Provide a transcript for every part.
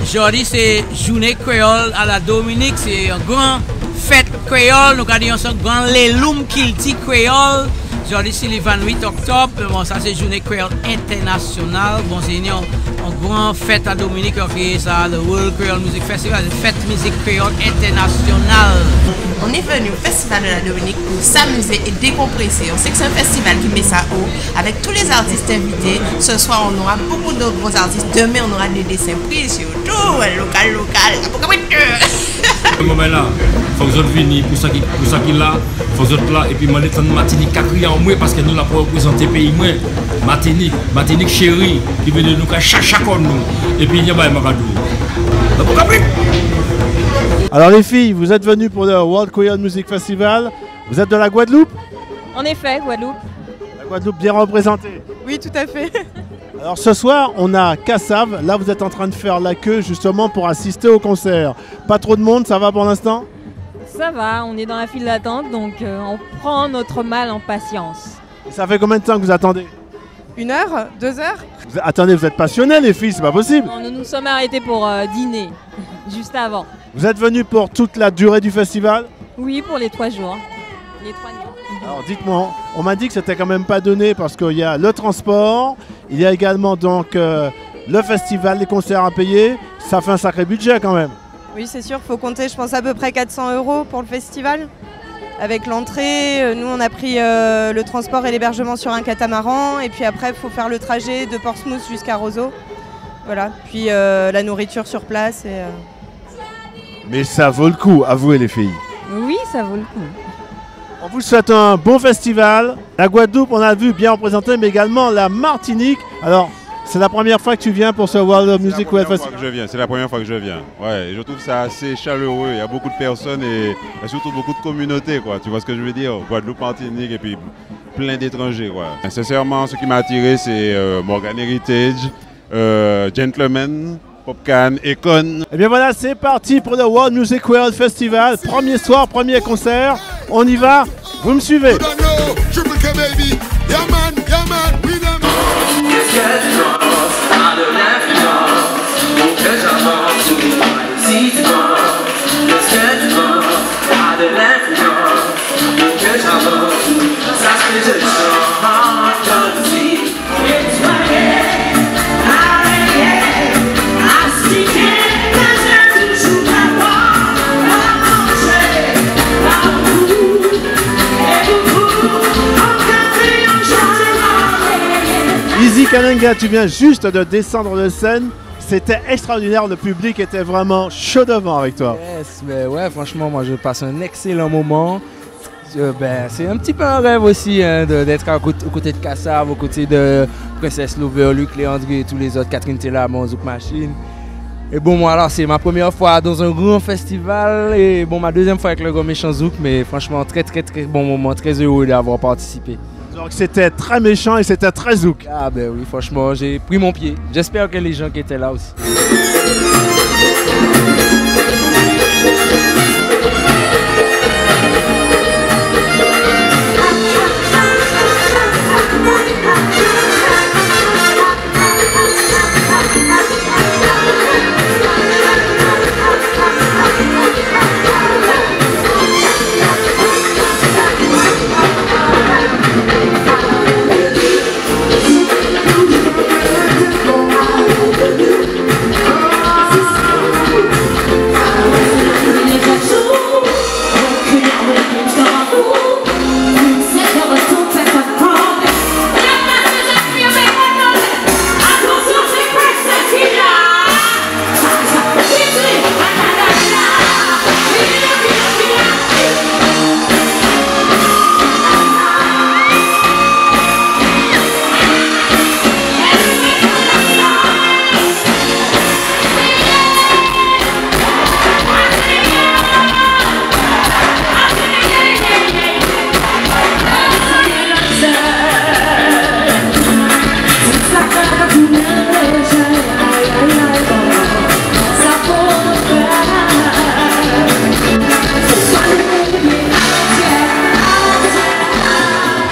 Aujourd'hui, c'est journée créole à la Dominique. C'est un grand fête créole. Nous avons un grand leloum kilti créole. Aujourd'hui, c'est le 28 octobre. Bon, ça, c'est journée créole internationale. Bon, c'est une grande fête à Dominique. Okay, ça, le World Creole Music Festival. C'est fête musique créole internationale. On est venu au Festival de la Dominique pour s'amuser et décompresser. On sait que c'est un festival qui met ça haut, avec tous les artistes invités. Ce soir, on aura beaucoup de gros artistes. Demain, on aura des dessins pris sur tout, local. Ce moment-là, il faut que je vienne pour ça qu'il a, il faut que je là, et puis je vais prendre Martinique à crier en moi parce que nous l'avons représenté pays moi. Martinique chérie, qui veut nous chaque nous. Et puis il y a pas de Maradou. Alors les filles, vous êtes venues pour le World Creole Music Festival. Vous êtes de la Guadeloupe? En effet, Guadeloupe. La Guadeloupe bien représentée. Oui, tout à fait. Alors ce soir, on a Kassav. Là, vous êtes en train de faire la queue justement pour assister au concert. Pas trop de monde, ça va pour l'instant? Ça va, on est dans la file d'attente, donc on prend notre mal en patience. Et ça fait combien de temps que vous attendez? 1 heure? 2 heures? Attendez, vous êtes passionnés les filles, c'est pas possible. Non, nous nous sommes arrêtés pour dîner, juste avant. Vous êtes venus pour toute la durée du festival? Oui, pour les 3 jours. Les 3 nuits. Alors dites-moi, on m'a dit que c'était quand même pas donné parce qu'il y a le transport, il y a également donc le festival, les concerts à payer. Ça fait un sacré budget quand même. Oui, c'est sûr, il faut compter, je pense, à peu près 400 € pour le festival. Avec l'entrée, nous on a pris le transport et l'hébergement sur un catamaran. Et puis après, il faut faire le trajet de Portsmouth jusqu'à Roseau. Voilà, puis la nourriture sur place. Mais ça vaut le coup, avouez les filles. Oui, ça vaut le coup. On vous souhaite un bon festival. La Guadeloupe, on a vu bien représentée, mais également la Martinique. Alors, c'est la première fois que tu viens pour ce World Music Festival? C'est la première fois que je viens. Ouais, je trouve ça assez chaleureux. Il y a beaucoup de personnes et surtout beaucoup de communautés, quoi. Tu vois ce que je veux dire? Guadeloupe, Martinique et puis plein d'étrangers, quoi. Sincèrement, ce qui m'a attiré, c'est Morgan Heritage, Gentleman, Popcan, Econ. Et bien voilà, c'est parti pour le World Music World Festival. Premier soir, premier concert. On y va, vous me suivez. Easy Kananga, tu viens juste de descendre de scène. C'était extraordinaire, le public était vraiment chaud devant avec toi. Yes, mais ouais, franchement, moi je passe un excellent moment. C'est un petit peu un rêve aussi d'être aux côtés de Kassav, aux côtés de Princesse Lover, Luc Léandri et tous les autres, Catherine Tella, mon Zouk Machine. Et bon, moi alors c'est ma première fois dans un grand festival et bon, ma deuxième fois avec le Grand Méchant Zouk, mais franchement très bon moment, très heureux d'avoir participé. Donc c'était très méchant et c'était très zouk. Ah ben oui, franchement, j'ai pris mon pied. J'espère que les gens qui étaient là aussi.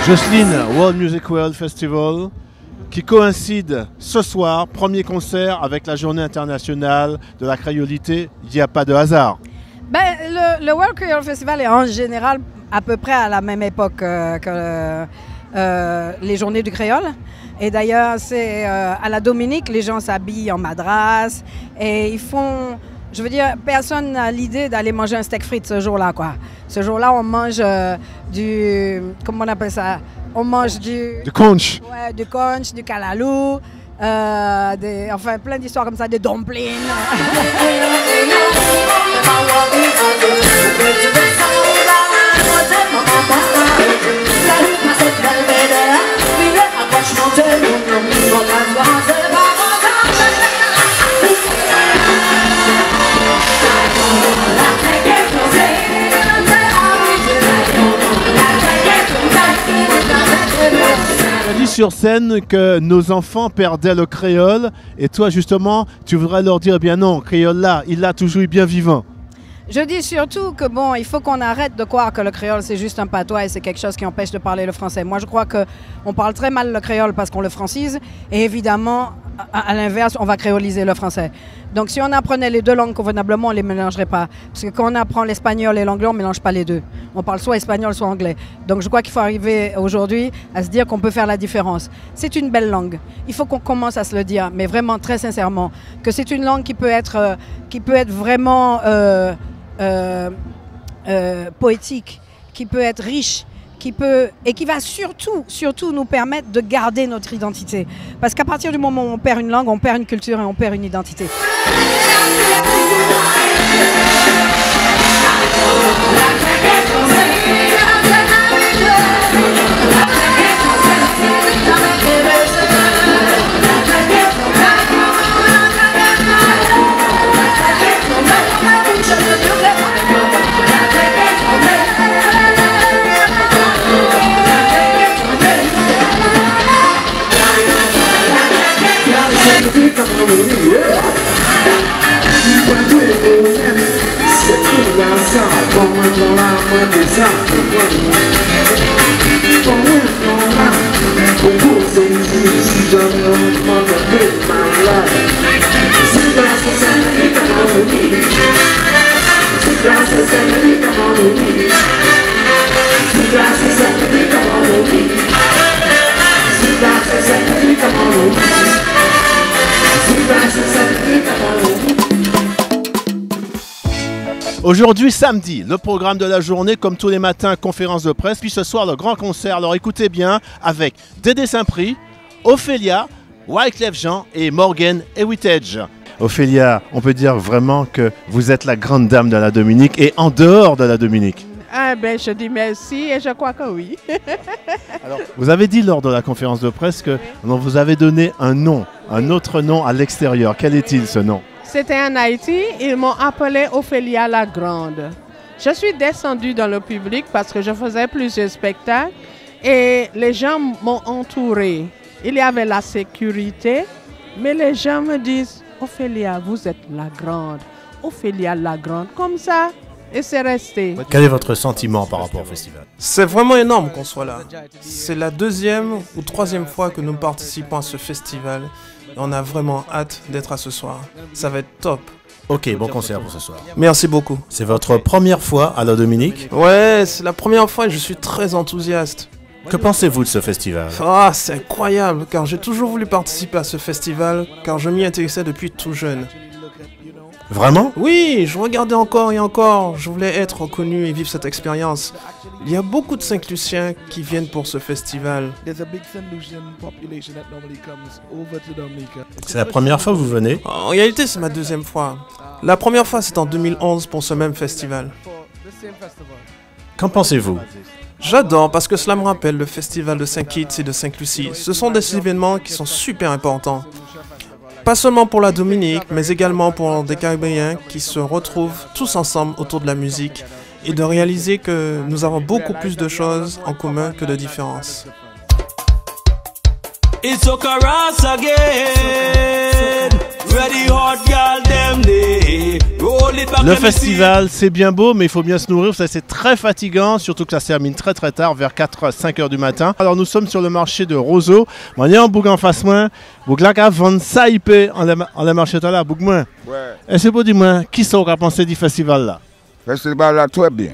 Jocelyne, World Music World Festival. qui coïncide ce soir, premier concert avec la Journée internationale de la créolité. Il n'y a pas de hasard. Ben, le World Creole Festival est en général à peu près à la même époque que les Journées du créole. Et d'ailleurs, c'est à la Dominique, les gens s'habillent en madras et ils font... Je veux dire, personne n'a l'idée d'aller manger un steak frites ce jour-là, quoi. Ce jour-là, on mange du... Comment on appelle ça? On mange du conch. Ouais, du conch, du kalalou, enfin plein d'histoires comme ça, des dumplings. On a dit sur scène que nos enfants perdaient le créole et toi justement tu voudrais leur dire eh bien non, créole là, il l'a toujours eu bien vivant. Je dis surtout que bon, il faut qu'on arrête de croire que le créole c'est juste un patois et c'est quelque chose qui empêche de parler le français. Moi je crois qu'on parle très mal le créole parce qu'on le francise et évidemment à l'inverse on va créoliser le français. Donc si on apprenait les deux langues convenablement on ne les mélangerait pas. Parce que quand on apprend l'espagnol et l'anglais on ne mélange pas les deux. On parle soit espagnol soit anglais. Donc je crois qu'il faut arriver aujourd'hui à se dire qu'on peut faire la différence. C'est une belle langue. Il faut qu'on commence à se le dire, mais vraiment très sincèrement, que c'est une langue qui peut être vraiment poétique, qui peut être riche, qui va surtout nous permettre de garder notre identité. Parce qu'à partir du moment où on perd une langue, on perd une culture et on perd une identité. Aujourd'hui samedi, le programme de la journée, comme tous les matins, conférence de presse, puis ce soir le grand concert. Alors écoutez bien, avec Dédé Saint-Prix, Ophélia, Wyclef Jean et Morgan Heritage. Ophélia, on peut dire vraiment que vous êtes la grande dame de la Dominique et en dehors de la Dominique. Ah ben je dis merci et je crois que oui. Alors, vous avez dit lors de la conférence de presse que vous avez donné un nom, un autre nom à l'extérieur. Quel est-il ce nom? C'était en Haïti, ils m'ont appelé Ophélia la Grande. Je suis descendue dans le public parce que je faisais plusieurs spectacles et les gens m'ont entourée. Il y avait la sécurité, mais les gens me disent « Ophélia, vous êtes la Grande, Ophélia la Grande », comme ça, et c'est resté. Quel est votre sentiment par rapport au festival? C'est vraiment énorme qu'on soit là. C'est la deuxième ou troisième fois que nous participons à ce festival. Et on a vraiment hâte d'être à ce soir. Ça va être top. Ok, bon concert pour ce soir. Merci beaucoup. C'est votre première fois à la Dominique? Ouais, c'est la première fois et je suis très enthousiaste. Que pensez-vous de ce festival? Ah, c'est incroyable, car j'ai toujours voulu participer à ce festival, car je m'y intéressais depuis tout jeune. Vraiment? Oui, je regardais encore et encore. Je voulais être reconnu et vivre cette expérience. Il y a beaucoup de Saint-Luciens qui viennent pour ce festival. C'est la première fois que vous venez? En réalité, c'est ma deuxième fois. La première fois, c'est en 2011 pour ce même festival. Qu'en pensez-vous? J'adore parce que cela me rappelle le festival de Saint-Kitts et de Sainte-Lucie. Ce sont des événements qui sont super importants. Pas seulement pour la Dominique, mais également pour des Caribéens qui se retrouvent tous ensemble autour de la musique et de réaliser que nous avons beaucoup plus de choses en commun que de différences. It's Okaras again. Ready hot girl them day. Roll Le festival, c'est bien beau, mais il faut bien se nourrir. Ça, c'est très fatigant, surtout que ça se termine très très tard, vers 4-5 heures du matin. Alors, nous sommes sur le marché de Roseau. On est en bouc en face moins. Bouc là, qu'à vendre ça, il peut en le marché là, bouc moins. Ouais. Et c'est pour dire, moi, qui sont à penser du festival là? Le festival là, très bien.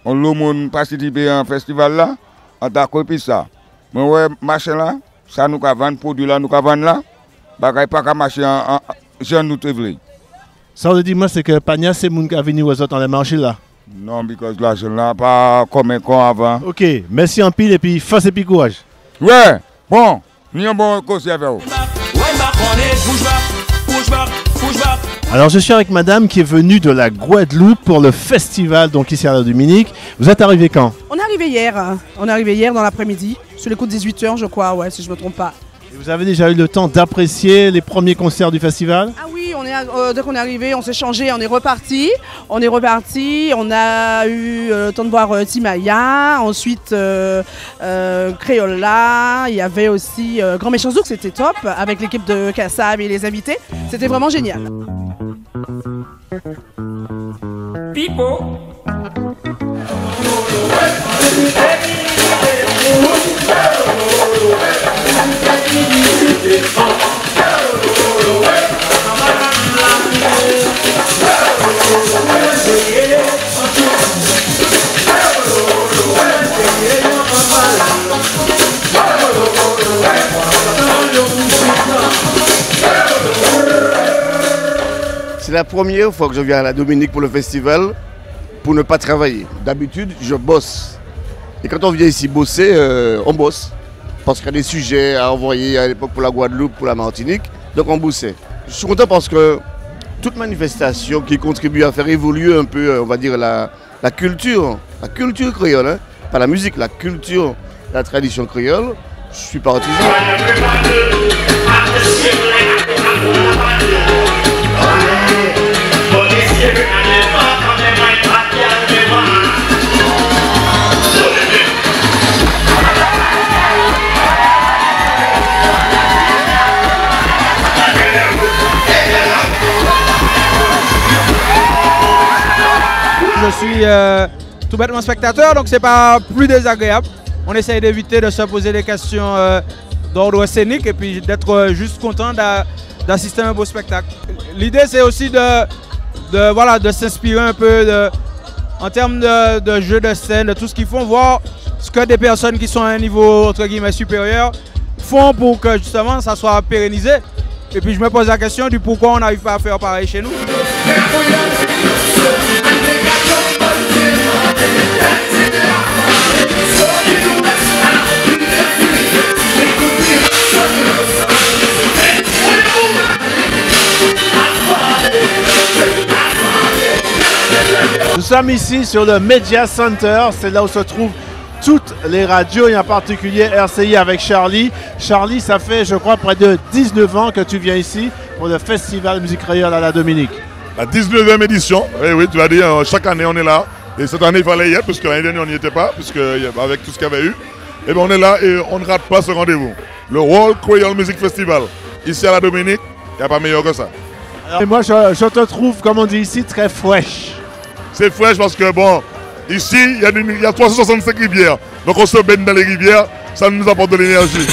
On le monde participe à un festival là, on t'a copié ça. Mais ouais, machin là, ça nous a vendu, produit là, nous a vendu là, bah, pas qu'à marcher en jeune nous te voulons. Ça veut dire, moi, c'est que Pagna, c'est moun qui a venu aux autres dans le marché là. Non, parce que là, je n'ai pas comme un con avant. Ok, merci en pile et puis force et puis courage. Ouais, bon, ni un bon conseil avec vous. Alors je suis avec madame qui est venue de la Guadeloupe pour le festival, donc ici à la Dominique. Vous êtes arrivé quand? On est arrivé hier. On est arrivé hier dans l'après-midi, sur les coups de 18h je crois, ouais, si je ne me trompe pas. Et vous avez déjà eu le temps d'apprécier les premiers concerts du festival? Ah oui, dès qu'on est arrivé, on s'est changé, on est reparti. On a eu le temps de voir Timaya, ensuite Crayola, il y avait aussi Grand Méchant Zouk, c'était top, avec l'équipe de Kassab et les invités. C'était vraiment génial. Pipo. C'est la première fois que je viens à la Dominique pour le festival pour ne pas travailler. D'habitude, je bosse. Et quand on vient ici bosser, on bosse. Parce qu'il y a des sujets à envoyer à l'époque pour la Guadeloupe, pour la Martinique. Donc on bossait. Je suis content parce que toute manifestation qui contribue à faire évoluer un peu, on va dire, la culture créole, hein, pas la musique, la culture, la tradition créole, je suis partisan. Je suis tout bêtement spectateur, donc c'est pas plus désagréable. On essaye d'éviter de se poser des questions d'ordre scénique et puis d'être juste content d'assister à un beau spectacle. L'idée c'est aussi de s'inspirer un peu en termes de jeu de scène, de tout ce qu'ils font, voir ce que des personnes qui sont à un niveau entre guillemets supérieur font pour que justement ça soit pérennisé. Et puis je me pose la question du pourquoi on n'arrive pas à faire pareil chez nous. Nous sommes ici sur le Media Center, c'est là où se trouvent toutes les radios et en particulier RCI avec Charlie. Charlie, ça fait je crois près de 19 ans que tu viens ici pour le Festival Musique Créole à la Dominique. La 19e édition, oui, tu vas dire, chaque année on est là. Et cette année il fallait y être, puisque l'année dernière on n'y était pas, puisque avec tout ce qu'il y avait eu. Et bien on est là et on ne rate pas ce rendez-vous. Le World Creole Music Festival, ici à la Dominique, il n'y a pas meilleur que ça. Alors, et moi je te trouve, comme on dit ici, très fraîche. C'est fraîche parce que bon, ici il y a 365 rivières. Donc on se baigne dans les rivières, ça nous apporte de l'énergie.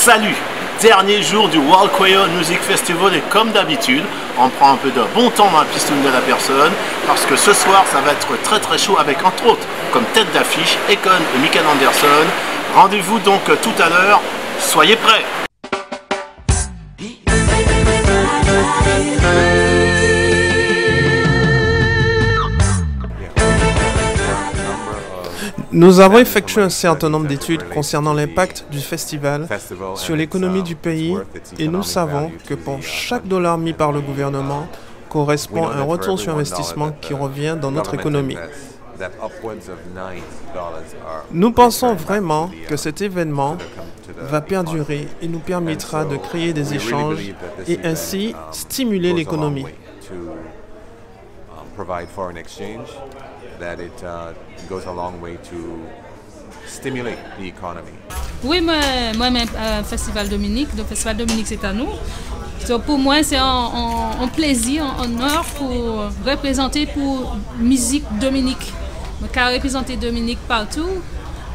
Salut! Dernier jour du World Creole Music Festival et comme d'habitude, on prend un peu de bon temps dans la pistoune de la personne parce que ce soir, ça va être très très chaud avec entre autres comme tête d'affiche Akon et Michael Anderson. Rendez-vous donc tout à l'heure, soyez prêts! Nous avons effectué un certain nombre d'études concernant l'impact du festival sur l'économie du pays et nous savons que pour chaque dollar mis par le gouvernement correspond à un retour sur investissement qui revient dans notre économie. Nous pensons vraiment que cet événement va perdurer et nous permettra de créer des échanges et ainsi stimuler l'économie. That it goes a long way to stimulate the economy. Oui, moi-même, Festival Dominique. Le Festival Dominique, c'est à nous. Donc, pour moi, c'est un plaisir, un honneur pour représenter pour musique Dominique. Je peux représenter Dominique partout.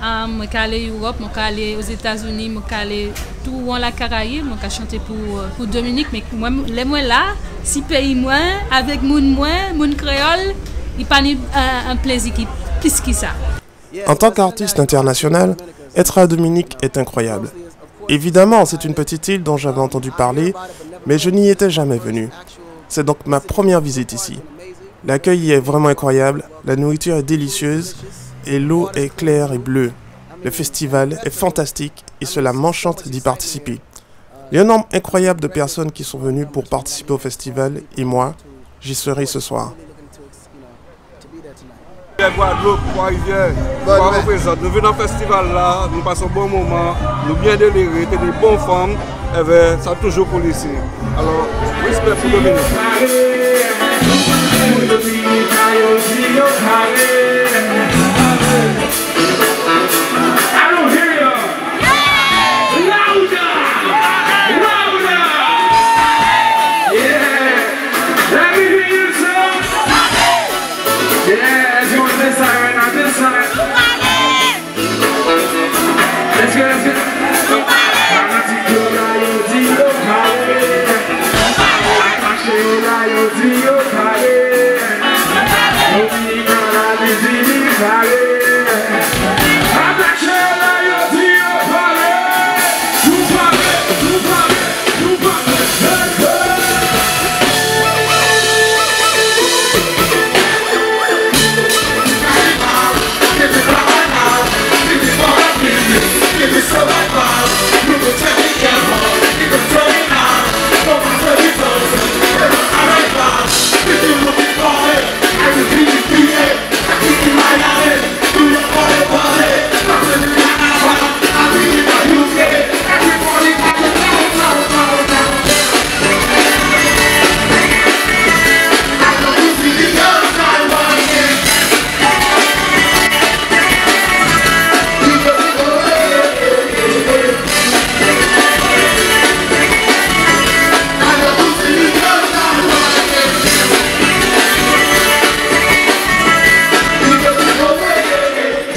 Je peux aller en Europe, je peux aller aux États-Unis, je peux aller tout en la Caraïbe, je peux chanter pour Dominique. Mais moi, là, si pays moi, avec mon créole, il n'y a pas un plaisir qui plus que ça. En tant qu'artiste international, être à Dominique est incroyable. Évidemment, c'est une petite île dont j'avais entendu parler, mais je n'y étais jamais venu. C'est donc ma première visite ici. L'accueil y est vraiment incroyable, la nourriture est délicieuse et l'eau est claire et bleue. Le festival est fantastique et cela m'enchante d'y participer. Il y a un nombre incroyable de personnes qui sont venues pour participer au festival et moi, j'y serai ce soir. Guadeloupe, Trois-Rivières, nous venons au festival là, nous passons un bon moment, nous bien délirés, des bonnes femmes, et bien, ça a toujours pour ici. Alors, respect pour Dominique.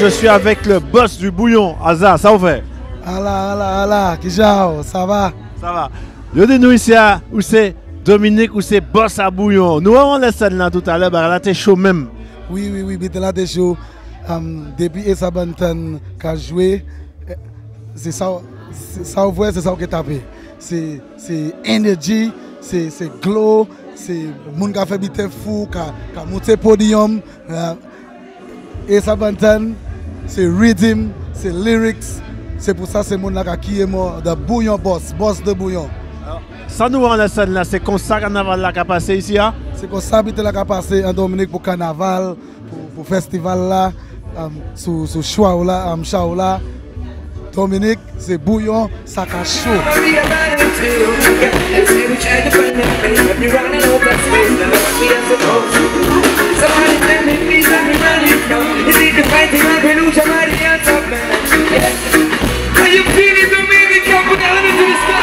Je suis avec le boss du bouillon, Aza, ça vous fait? Allah, Kijao, ça va? Ça va. Yo dis-nous ici, où c'est Dominique, où c'est boss à bouillon. Nous avons la scène là tout à l'heure, là t'es chaud même. Oui, là t'es chaud. Depuis Esa Bantan qui a joué, c'est ça, c'est ça qui est tapé. C'est énergie, c'est glow, c'est moun qui a fait bite fou, qui a monté podium. Esa Bantan, c'est rhythm, c'est lyrics. C'est pour ça que c'est mon là qui est moi, de bouillon boss de bouillon. Ça nous rend la scène là, c'est comme ça carnaval là qui a passé ici. Hein? C'est comme ça que a passé en Dominique pour carnaval, pour festival là, sous choix là, là. Dominique, c'est bouillon, ça a chaud. Are you feeling Dominic? Come put that into the sky.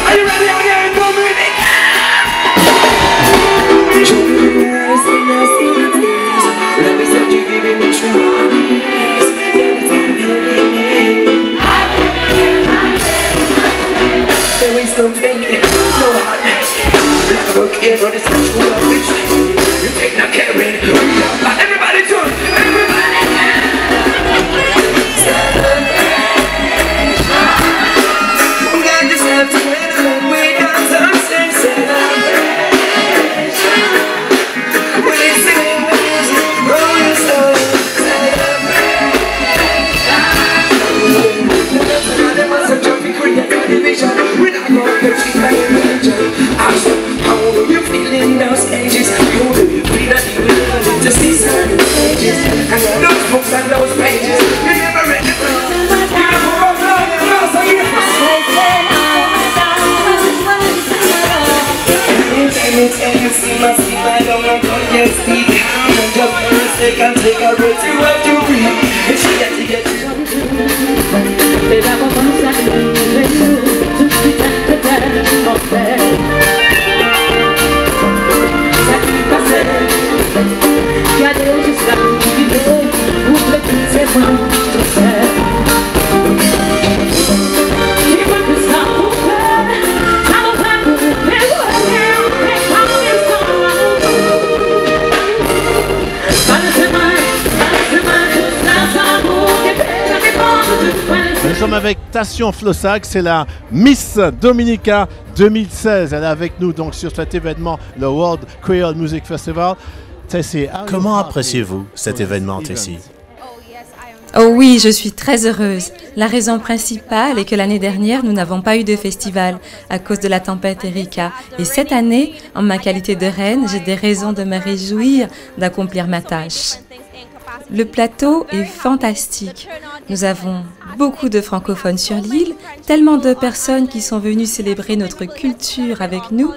Are you ready out here in Dominic? Let me set you giving me true. care of the sexual bitch. You take no caring. Everybody do it. Everybody we got this left to win. We got some sex celebration. We sing music, rolling stone celebration. There was a jumping create division. We're not going to keep my religion. How do you feel in those ages? How do you feel that you will to see certain stages? And those books and those pages, you never read it. Anytime you see my sleep, I don't know what you speak. And just for a second, take a breath to what you read. If she had to get Nous sommes avec Tassion Flossac, c'est la Miss Dominica 2016. Elle est avec nous donc sur cet événement, le World Creole Music Festival. Tessie, comment appréciez-vous cet événement, Tessie? Oh oui, je suis très heureuse. La raison principale est que l'année dernière, nous n'avons pas eu de festival à cause de la tempête Erika. Et cette année, en ma qualité de reine, j'ai des raisons de me réjouir d'accomplir ma tâche. Le plateau est fantastique. Nous avons beaucoup de francophones sur l'île, tellement de personnes qui sont venues célébrer notre culture avec nous,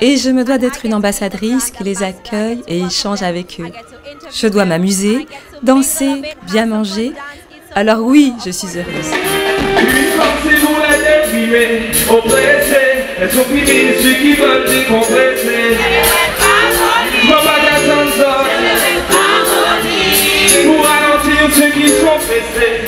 et je me dois d'être une ambassadrice qui les accueille et échange avec eux. Je dois m'amuser, danser, bien manger. Alors oui, je suis heureuse. Pour ralentir ceux qui sont pressés,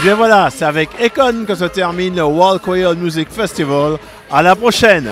Et bien voilà, c'est avec Econ que se termine le World Creole Music Festival. À la prochaine!